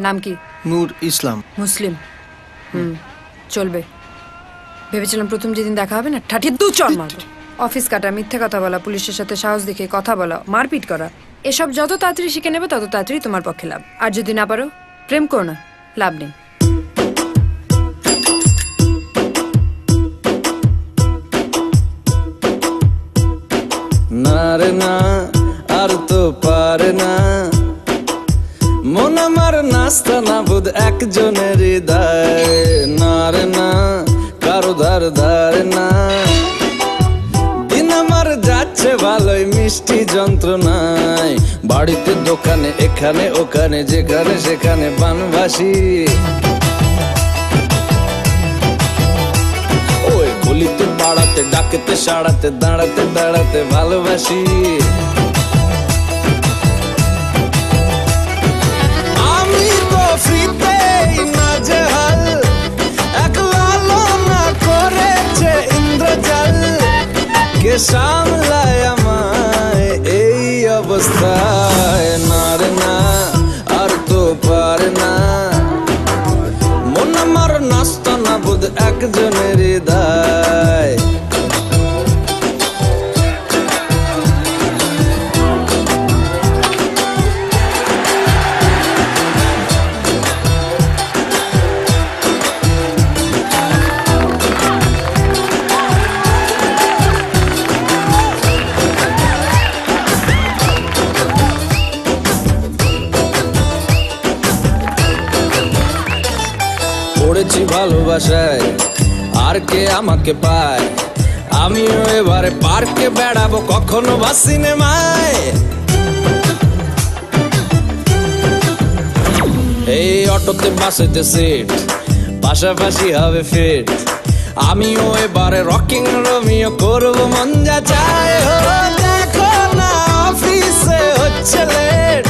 নাম কি? নূর ইসলাম। মুসলিম? চলবে। ভেবেছিলাম প্রথম যেদিন দেখা হবে না ঠাঠিয়ে দু চড় মারবো। অফিস কাটা, মিথ্যে কথা বলা, পুলিশের সাথে সাহস দেখে কথা বলা, মারপিট করা, এসব যত তাড়াতাড়ি শিখে নেবে তত তাড়াতাড়ি তোমার পক্ষে লাভ। আর যদি না পারো প্রেম করো না, লাভ নেই। না রে না, আর তো পারে না, মন আমার নাস্তা না বুধ একজনের হৃদয়। না রে না, কারো ধার ধার না, দিন আমার যাচ্ছে ভালোই মিষ্টি যন্ত্রণায়। বাড়িতে দোকানে এখানে ওখানে যেখানে সেখানে বানবাসী, ওই গলিতে পাড়াতে ডাকেতে সাড়াতে দাঁড়াতে দাঁড়াতে ভালোবাসি। আমি তো ফ্রিতেই নাজেহাল, একলা না করেছে ইন্দ্রজাল, কে সামলায় আমায় এই অবস্থায়। না রে না, আর তো পারে না, মন আমার নাস্তা না বুধ একজনের হৃদয়। পড়েছি ভালোবাসায়, আর কে আমাকে পায়, আমিও এবারে পার্কে বেড়াবো কখনো বা সিনেমায়। এই অটোতে বাসেতে সিট, পাশাপাশি হবে ফিট, আমিও এবারে রকিং রোমিও করবো মন যা চায়। দেখো না অফিসে হচ্ছে লেট,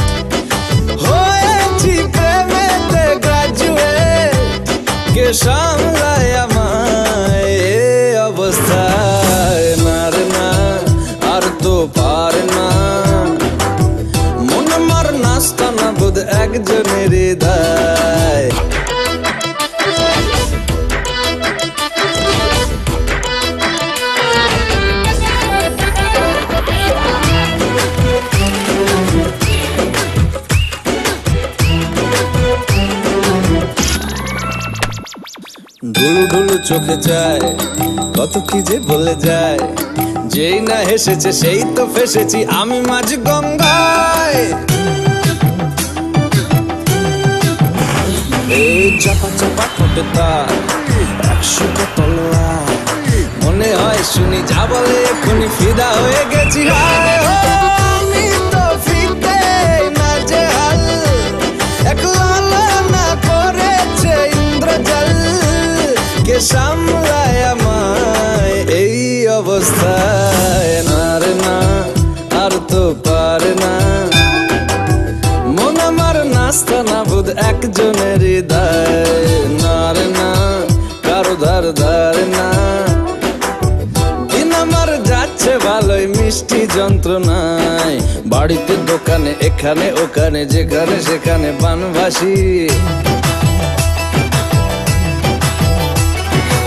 হয়েছি প্রেমেতে গ্রাজুয়েট, কে সামলায় আমায় এই অবস্থায়। না রে না, আর তো পারে না, মন আমার নাস্তা না বুধ একজনের হৃদয়। ঢুলু ঢুলু চোখে যায়, কত কি যে বলে যায়, যেই না হেসেছে সেই তো ফেসেছি আমি মাঝ গঙ্গায়। এই চাপা চাপা ঠোঁটে তার 100টা তলোয়ার, মনে হয় শুনি যা বলে এখনই ফিদা হয়ে গেছি। আমি তো ফিরতে নাজেহাল, একলা না করেছে ইন্দ্রজাল, কে সামলায় আমায় এই অবস্থায়। না রে না, আর তো পারে না, মন আমার নাস্তা না বুধ একজনের হৃদয়। না রে না, কারো ধার ধার না, দিন আমার যাচ্ছে ভালোই মিষ্টি যন্ত্রণায়। বাড়িতে দোকানে এখানে ওখানে যেখানে সেখানে বানবাসি,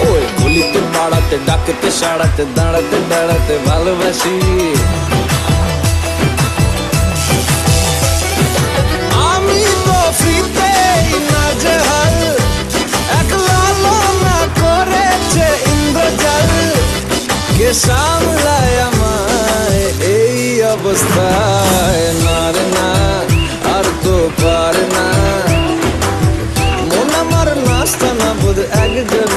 ওই গলিতে পাড়াতে ডাকেতে সাড়াতে দাঁড়াতে দাঁড়াতে ভালোবাসি। আমি তো ফ্রিতেই নাজেহাল, একলা না করেছে ইন্দ্রজাল, কে সামলায় আমায় এই অবস্থায়। না রে না, আর তো পারে না, মন আমার নাস্তা না বুধ একজন